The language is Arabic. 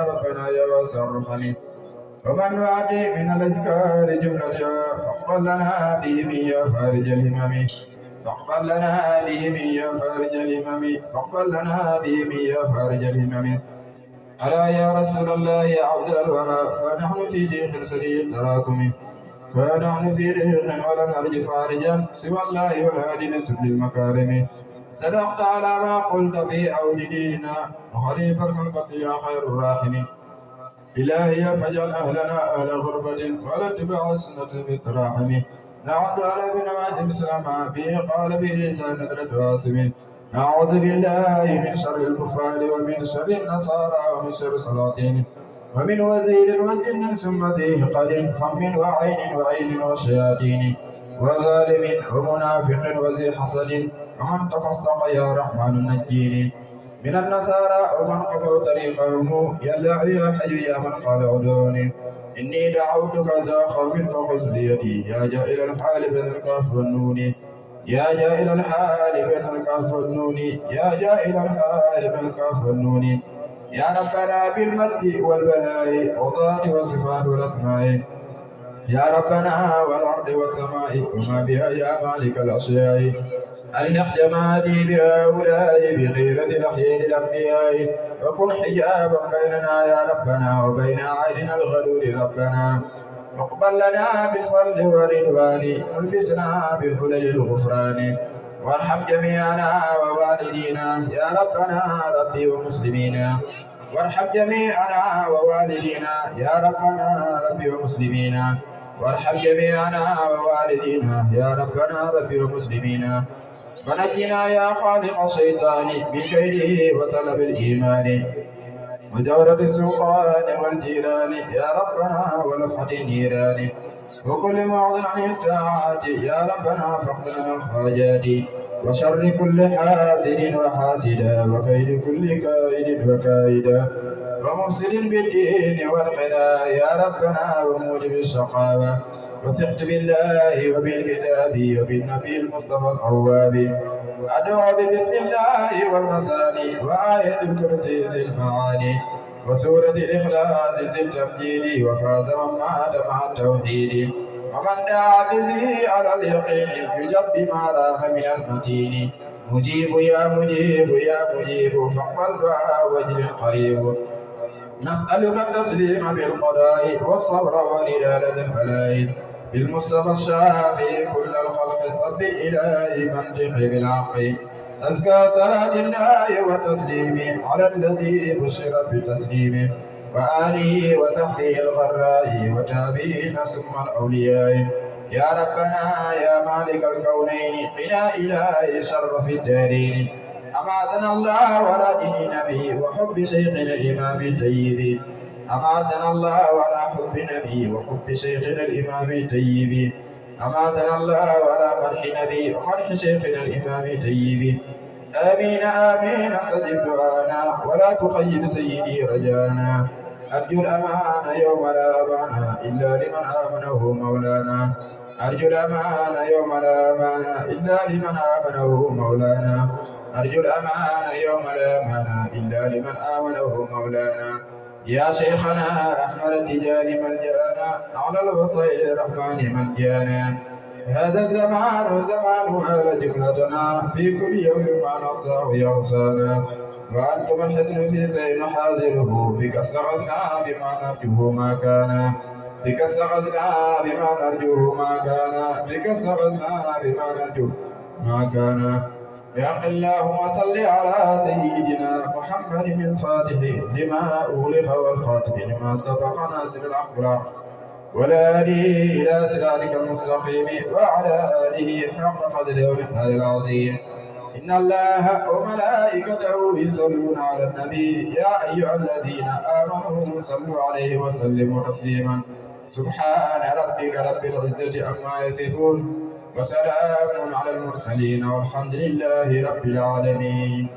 ربنا يا واسع الرحم. ومن نؤدي من الأذكار جملتها فاقبل لنا به يا فارج الهمم. فاقبل لنا به يا فارج الهمم. فاقبل لنا به يا فارج الهمم. ألا يا رسول الله يا أفضل الورى فنحن في ضيق سريع التراكم. فنحن في ضيق ولم نرج فارجا سوى الله والهادي لسبل المكارم. صدقت على ما قلت في أول ديننا وخليفة الخلق يا خير الراحمين. إلهي فاجعل أهلنا أهل غربة ولا اتباع السنة بالتراحم. نعد على بنوات بسلامة به قال في لسان ندرة واسم. أعوذ بالله من شر الكفار ومن شر النصارى ومن شر السلاطين ومن وزير وجن ثم ذي قل فم وعين وشياطين وظالم ومنافق وذي حسد ومن تفسق يا رحمن نجيني من النصارى ومن كفروا طريقهم يا الله يا حي يا من قال عدوني. إني دعوتك ذا خوف فخذ بيدي يا جائل الحال بين الكاف والنون. يا جائل الحال بين الكاف والنون. يا جائل الحال بين الكاف والنون. يا ربنا بالمجد والبهاء والذات والصفات والأسماء. يا ربنا والأرض والسماء وما بها يا مالك الأشياء. ألحق جمالي بهؤلاء بغيرة الأخيار الأنبياء وكن حجابا بيننا يا ربنا وبين عيننا الغلول ربنا. واقبل لنا بالفضل والرضوان والبسنا بحلل الغفران. وارحم جميعنا ووالدينا يا ربنا ربي ومسلمين. وارحم جميعنا ووالدينا يا ربنا ربي ومسلمين. وارحم جميعنا ووالدينا يا ربنا ربي ومسلمين. ونجنا يا خالق الشيطان من كيده وسلب الإيمان وجورة السلطان والجيران يا ربنا ولفحة النيران. وكل معضل عن الطاعات يا ربنا فاقض لنا الحاجات. وشر كل حاسد وحاسدا وكيد كل كائد وكائدا ومفسد بالدين والخلا يا ربنا وموجب الشقاوة. وثقت بالله وبالكتاب وبالنبي المصطفى الأواب. أدعو بسم الله والمثاني وآية الكرسي ذي المعاني وسورة الإخلاص ذي التمجيد. وفاز من مات مع التوحيد ومن دعا به على اليقين يجب ما رام من المتين. مجيب يا مجيب يا مجيب فاقبل دعاء وجه قريب. نسألك التسليم بالقضاء والصبر والإدالة البلاء بالمصطفى الشافي كل الخلق ثبت إلهي منطقي بالحق. أزكى صلاة الله والتسليم على الذي بشر بالتسليم وآله وصحبه الغراء وتابعين ثم الأولياء. يا ربنا يا مالك الكونين قنا إلهي شر في الدارين. أماتنا الله ولا دين نبي وحب شيخنا الإمام الطيب. أماتنا الله ولا حب نبي وحب شيخنا الإمام الطيب. أماتنا الله ولا مدح نبي ومدح شيخنا الإمام الطيب. آمين آمين استجب دعانا ولا تخيب سيدي رجانا. أرجو الأمان يوم لا أمان إلا لمن آمنه مولانا. أرجو الأمان يوم لا أمان إلا لمن آمنه مولانا. أرجو الأمان يوم لا أمان إلا لمن آمنه مولانا. يا شيخنا أحمد التجاني ملجأنا على الوصيل الرحمن ملجأنا. هذا الزمان هذا جملتنا في كل يوم ما نصاه يغصانا. وأنتم الحسن في زين حاضره بك استغثنا بما نرجوه ما كان. بك استغثنا بما نرجوه ما كان. بك استغثنا بما نرجوه ما كان. يا اللهم صل على سيدنا محمد الفاتح لما أغلق والخاتم لما سبق ناصر الحق بالحق والهادي إلى صراطك المستقيم وعلى آله حق قدره ومقداره العظيم. إن الله وملائكته يصلون على النبي يا أيها الذين آمنوا صلوا عليه وسلموا تسليما. سبحان ربك رب العزة عما يصفون وسلام على المرسلين والحمد لله رب العالمين.